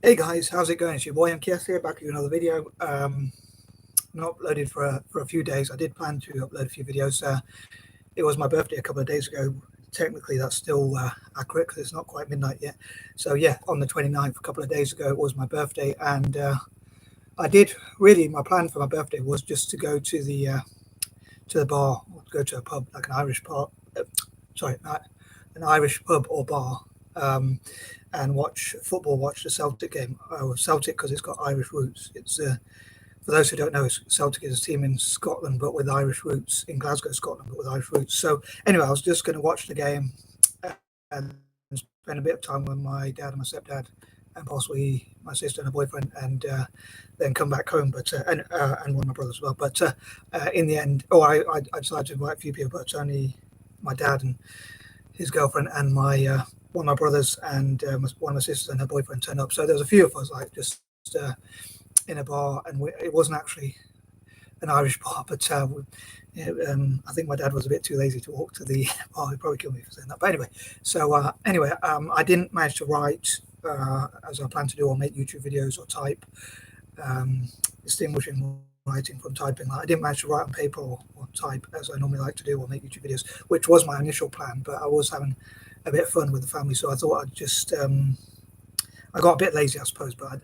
Hey guys, how's it going? It's your boy M.K.S here, back with another video. Not uploaded for a few days. I did plan to upload a few videos. It was my birthday a couple of days ago. Technically, that's still accurate because it's not quite midnight yet. So yeah, on the 29th, a couple of days ago, it was my birthday, and I did really. My plan for my birthday was just to go to the bar, or to go to a pub, like an Irish pub. Sorry, an Irish pub or bar. Um, and watch football, watch the Celtic game. Celtic because it's got Irish roots. It's for those who don't know, Celtic is a team in Scotland but with Irish roots, in Glasgow, Scotland, but with Irish roots. So anyway, I was just going to watch the game and spend a bit of time with my dad and my stepdad, and possibly my sister and her boyfriend, and then come back home. But and one of my brothers as well. But in the end, I decided to invite a few people, but it's only my dad and his girlfriend and my one of my brothers and one of my sisters and her boyfriend turned up. So there was a few of us, like just in a bar, and it wasn't actually an Irish bar, but I think my dad was a bit too lazy to walk to the bar. He'd probably kill me for saying that. But anyway, I didn't manage to write as I planned to do, or make YouTube videos or type, distinguishing writing from typing. Like, I didn't manage to write on paper or type as I normally like to do, or make YouTube videos, which was my initial plan. But I was having a bit of fun with the family, so I thought I'd just I got a bit lazy, I suppose, but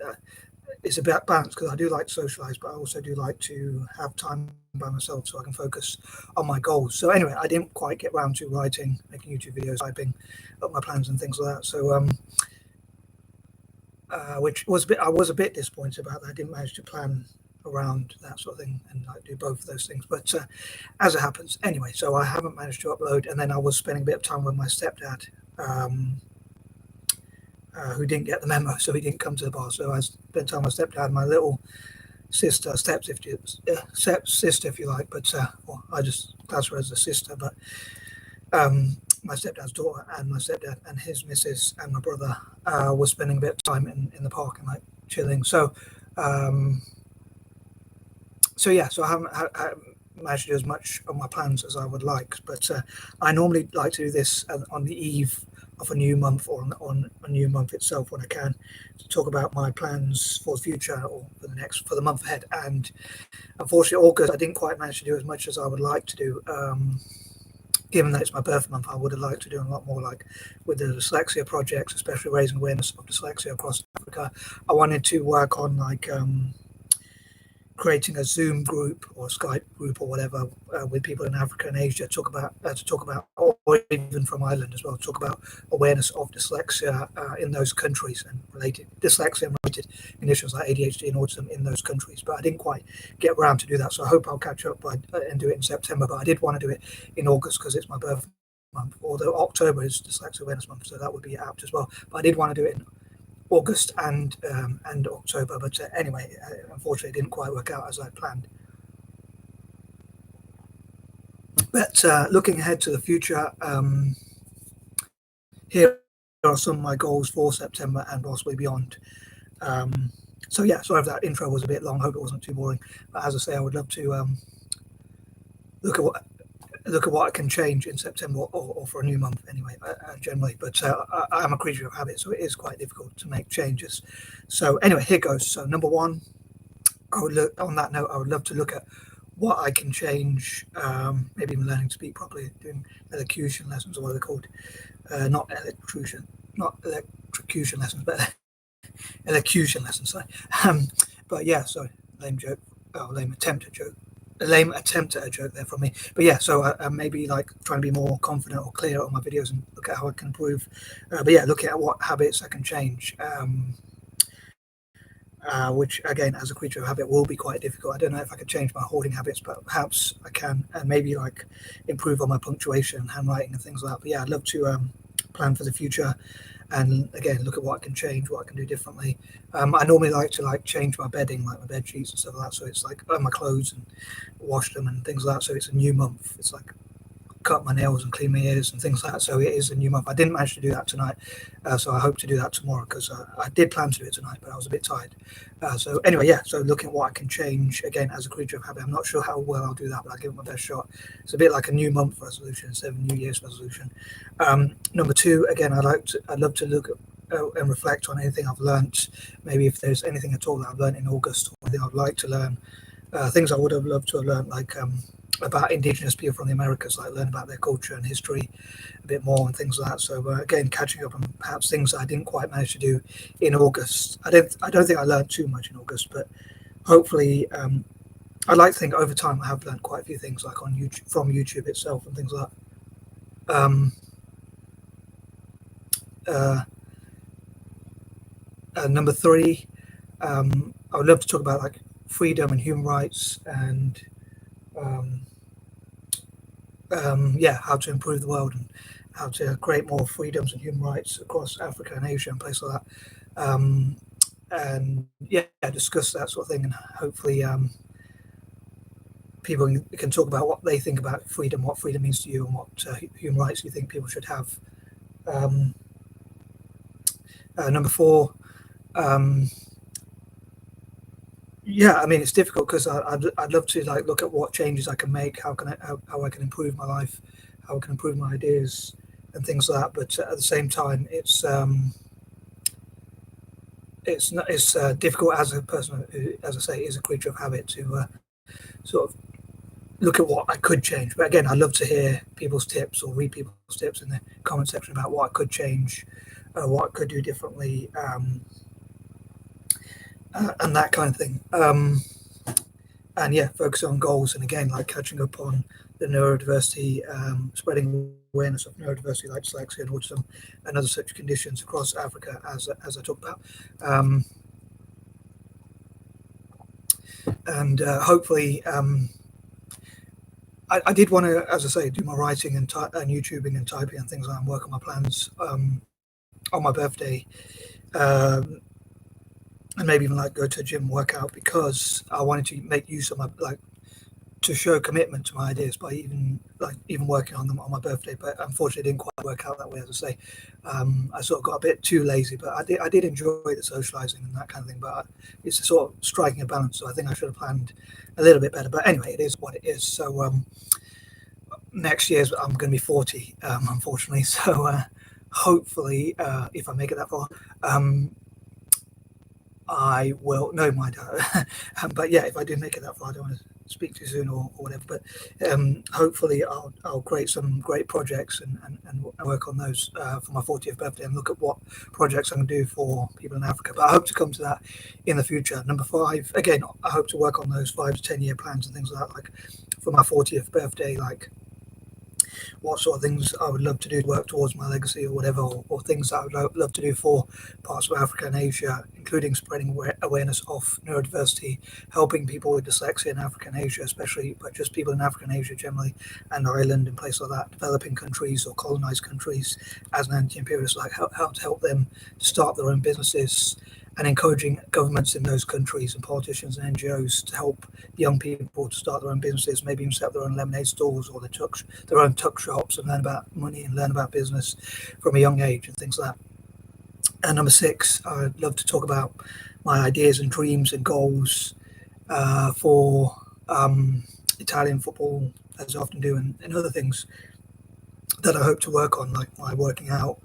it's a bit balanced because I do like to socialize, but I also do like to have time by myself so I can focus on my goals. So anyway, I didn't quite get around to writing, making YouTube videos, typing up my plans and things like that. So which was I was a bit disappointed about that. I didn't manage to plan around that sort of thing and like do both of those things. But as it happens, anyway, so I haven't managed to upload, and then I was spending a bit of time with my stepdad. Who didn't get the memo, so he didn't come to the bar. So I spent time with my stepdad, my little sister, stepsister, if you like, but well, I just class her as a sister. But my stepdad's daughter and my stepdad and his missus and my brother was spending a bit of time in the park and like chilling. Um, so I haven't managed to do as much of my plans as I would like, but I normally like to do this on the eve of a new month, or on a new month itself when I can, to talk about my plans for the future or for the month ahead. And unfortunately, August I didn't quite manage to do as much as I would like to do. Given that it's my birth month, I would have liked to do a lot more, like with the dyslexia projects, especially raising awareness of dyslexia across Africa. I wanted to work on like creating a Zoom group or Skype group or whatever with people in Africa and Asia, to talk about, or even from Ireland as well, talk about awareness of dyslexia in those countries, and related dyslexia and related conditions like ADHD and autism in those countries. But I didn't quite get around to do that, so I hope I'll catch up and do it in September. But I did want to do it in August because it's my birth month, although October is dyslexia awareness month, so that would be apt as well. But I did want to do it in August and October. But anyway, unfortunately, it didn't quite work out as I planned. But looking ahead to the future, here are some of my goals for September and possibly beyond. So yeah, sorry if that intro was a bit long. Hope it wasn't too boring. But as I say, I would love to look at what I can change in September, or for a new month anyway, generally. But I am a creature of habit, so it is quite difficult to make changes. So anyway, here goes. So number one, on that note, I would love to look at what I can change. Maybe even learning to speak properly, doing elocution lessons, or what they're called. Not electrocution lessons, but elocution lessons. Sorry. But yeah, sorry, lame joke. Oh, lame attempt at joke. A lame attempt at a joke there from me. But yeah, so maybe like trying to be more confident or clear on my videos and look at how I can improve. But yeah, looking at what habits I can change. Which again, as a creature of habit, will be quite difficult. I don't know if I could change my hoarding habits, but perhaps I can, and maybe like improve on my punctuation and handwriting and things like that. But yeah, I'd love to plan for the future, and again look at what I can change, what I can do differently. I normally like to like change my bedding, like my bed sheets and stuff like that, so it's like my clothes and wash them and things like that. So it's a new month. It's like cut my nails and clean my ears and things like that. So it is a new month. I didn't manage to do that tonight, so I hope to do that tomorrow, because I did plan to do it tonight, but I was a bit tired. So anyway, yeah, so looking at what I can change, again, as a creature of habit. I'm not sure how well I'll do that, but I'll give it my best shot. It's a bit like a new month resolution instead of a New Year's resolution. Number two, again, I'd love to look and reflect on anything I've learnt. Maybe if there's anything at all that I've learnt in August, or anything I'd like to learn, things I would have loved to have learnt, like about Indigenous people from the Americas, like learn about their culture and history a bit more and things like that. So again, catching up on perhaps things I didn't quite manage to do in August. I don't think I learned too much in August, but hopefully, I'd like to think over time I have learned quite a few things, like on YouTube, from YouTube itself and things like that. Uh, Number three, I would love to talk about like freedom and human rights, and um, yeah, how to improve the world and how to create more freedoms and human rights across Africa and Asia and places like that. And yeah, discuss that sort of thing, and hopefully people can talk about what they think about freedom, what freedom means to you, and what human rights you think people should have. Um, Number four, um, yeah, I mean it's difficult because I'd love to like look at what changes I can make, how I can improve my life, how I can improve my ideas and things like that. But at the same time, it's not it's difficult as a person who, as I say, is a creature of habit to sort of look at what I could change. But again, I'd love to hear people's tips or read people's tips in the comment section about what I could change, what I could do differently, and that kind of thing. And yeah, focus on goals, and again, like catching up on the neurodiversity, spreading awareness of neurodiversity like dyslexia and autism and other such conditions across Africa, as I talked about. And hopefully, I did want to, as I say, do my writing and YouTubing and typing and things like that, and work on my plans on my birthday. Um, and maybe even like go to a gym workout, because I wanted to make use of my like to show commitment to my ideas by even working on them on my birthday. But unfortunately, it didn't quite work out that way. As I say, I sort of got a bit too lazy, but I did enjoy the socializing and that kind of thing. But it's a sort of striking a balance. So I think I should have planned a little bit better. But anyway, it is what it is. So next year I'm going to be 40, unfortunately. So hopefully, if I make it that far. I will know my dad. But yeah, if I do make it that far, I don't want to speak too soon or whatever. But hopefully, I'll create some great projects and work on those for my 40th birthday, and look at what projects I can do for people in Africa. But I hope to come to that in the future. Number five, again, I hope to work on those 5 to 10 year plans and things like that. Like for my 40th birthday, like what sort of things I would love to do to work towards my legacy or whatever, or things that I would love to do for parts of Africa and Asia, including spreading awareness of neurodiversity, helping people with dyslexia in Africa and Asia, especially, but just people in Africa and Asia generally, and Ireland and places like that, developing countries or colonized countries as an anti-imperialist, like how to help them start their own businesses, and encouraging governments in those countries and politicians and NGOs to help young people to start their own businesses, maybe even set up their own lemonade stores or their own tuck shops, and learn about money and learn about business from a young age and things like that. And number six, I'd love to talk about my ideas and dreams and goals for Italian football, as I often do, and other things that I hope to work on, like my working out,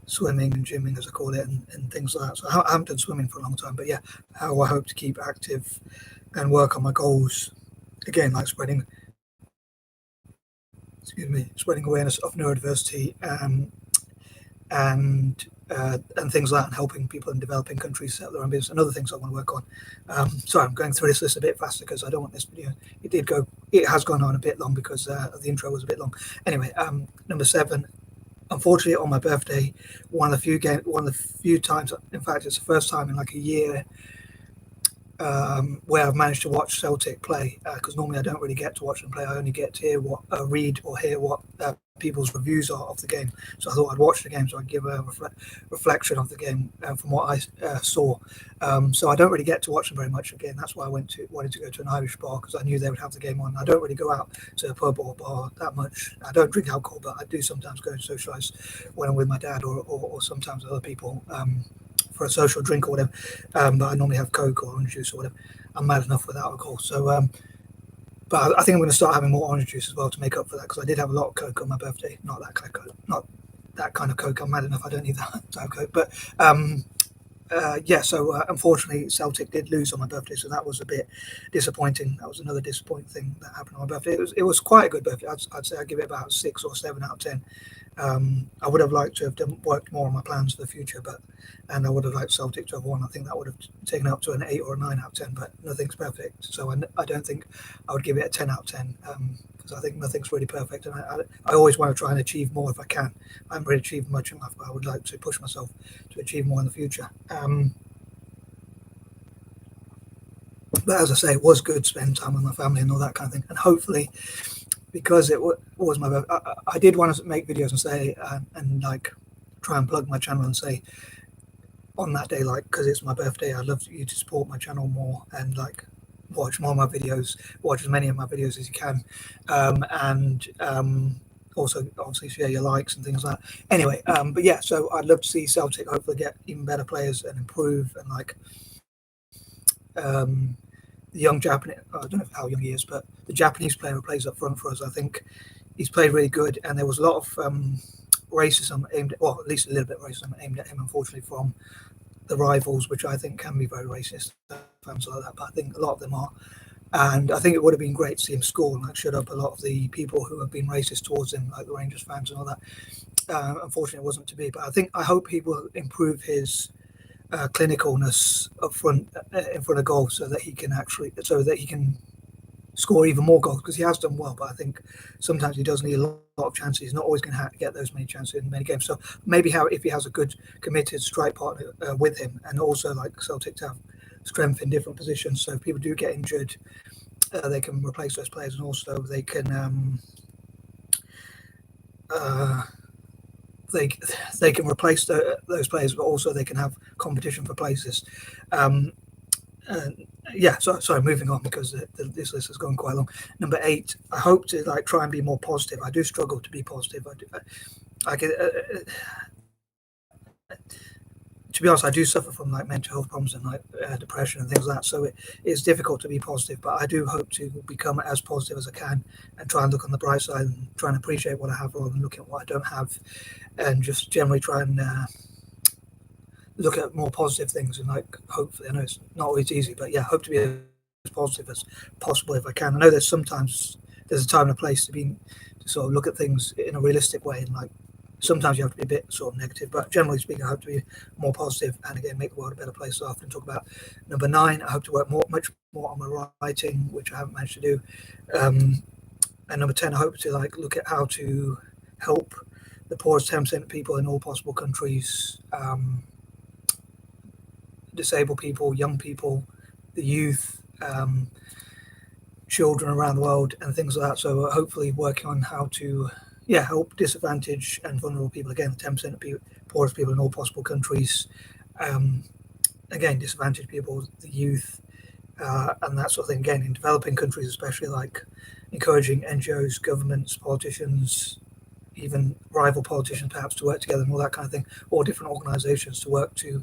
swimming and gymming, as I call it, and things like that. So I haven't done swimming for a long time, but yeah, how I hope to keep active and work on my goals. Again, like spreading awareness of neurodiversity, and things like that, and helping people in developing countries set their own business, and other things I want to work on. Sorry, I'm going through this list a bit faster because I don't want this video. It has gone on a bit long because the intro was a bit long. Anyway, number seven. Unfortunately, on my birthday, one of the few times, in fact, it's the first time in like a year where I've managed to watch Celtic play, because normally I don't really get to watch them play. I only get to read or hear what people's reviews are of the game. So I thought I'd watch the game, so I'd give a reflection of the game from what I saw. So I don't really get to watch them very much. Again, that's why I wanted to go to an Irish bar, because I knew they would have the game on. I don't really go out to a pub or bar that much. I don't drink alcohol, but I do sometimes go and socialise when I'm with my dad or sometimes other people. For a social drink or whatever, but I normally have Coke or orange juice or whatever. I'm mad enough without alcohol, so but I think I'm going to start having more orange juice as well to make up for that, because I did have a lot of Coke on my birthday. Not that kind of Coke. I'm mad enough I don't need that type of Coke. But yeah, so unfortunately Celtic did lose on my birthday, so that was a bit disappointing. That was another disappointing thing that happened on my birthday. It was quite a good birthday. I'd say I'd give it about 6 or 7 out of 10. I would have liked to have worked more on my plans for the future, and I would have liked Celtic to have won. I think that would have taken it up to an 8 or a 9 out of 10, but nothing's perfect. So I don't think I would give it a 10 out of 10, because I think nothing's really perfect, and I always want to try and achieve more if I can. I haven't really achieved much in life, but I would like to push myself to achieve more in the future. But as I say, it was good spending time with my family and all that kind of thing, and hopefully, because it was my birthday, I did want to make videos and say and like try and plug my channel and say on that day, like, because it's my birthday, I'd love you to support my channel more and like watch more of my videos, watch as many of my videos as you can, and also obviously share your likes and things like that. Anyway, but yeah, so I'd love to see Celtic hopefully get even better players and improve, and like the young Japanese, I don't know how young he is, but the Japanese player who plays up front for us, I think he's played really good, and there was a lot of racism aimed at, well, at least a little bit of racism aimed at him, unfortunately, from the rivals, which I think can be very racist, fans like that, but I think a lot of them are. And I think it would have been great to see him score and like shut up a lot of the people who have been racist towards him, like the Rangers fans and all that. Unfortunately, it wasn't to be, but I hope he will improve his clinicalness up front, in front of goal, so that he can score even more goals, because he has done well, but I think sometimes he does need a lot of chances. He's not always going to get those many chances in many games. So maybe if he has a good committed strike partner with him, and also like Celtic to have strength in different positions, so if people do get injured, they can replace those players, and also they can they can replace those players, but also they can have competition for places. Yeah, sorry, moving on, because this list has gone quite long. Number 8, I hope to like try and be more positive. I do struggle to be positive. I get, to be honest, I do suffer from like mental health problems and like depression and things like that. So it's difficult to be positive, but I do hope to become as positive as I can and try and look on the bright side and try and appreciate what I have rather than looking at what I don't have, and just generally try and look at more positive things, and like hopefully, I know it's not always easy, but yeah, hope to be as positive as possible if I can. I know there's a time and a place to sort of look at things in a realistic way, and like sometimes you have to be a bit sort of negative, but generally speaking, I hope to be more positive and again make the world a better place. So I often talk about number 9. I hope to work much more on my writing, which I haven't managed to do. And number 10, I hope to like look at how to help the poorest 10% of people in all possible countries. Disabled people, young people, the youth, children around the world, and things like that. So hopefully working on how to help disadvantaged and vulnerable people, again, 10% of poorest people in all possible countries, again, disadvantaged people, the youth, and that sort of thing, again, in developing countries, especially, like encouraging NGOs, governments, politicians, even rival politicians perhaps, to work together and all that kind of thing, or different organizations to work to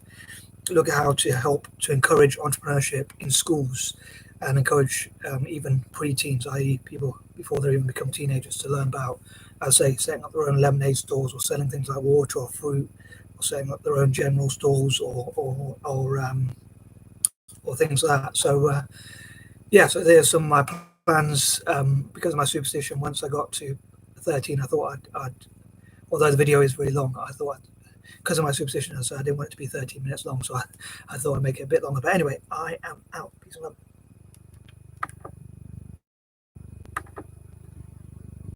look at how to help to encourage entrepreneurship in schools, and encourage even pre-teens, i.e. people before they even become teenagers, to learn about, as I say, setting up their own lemonade stores, or selling things like water or fruit, or setting up their own general stores, or things like that. So so there's some of my plans. Because of my superstition, once I got to 13, I thought I'd although the video is really long, I thought because of my superstition, so I didn't want it to be 13 minutes long, so I thought I'd make it a bit longer. But anyway, I am out. Peace and love.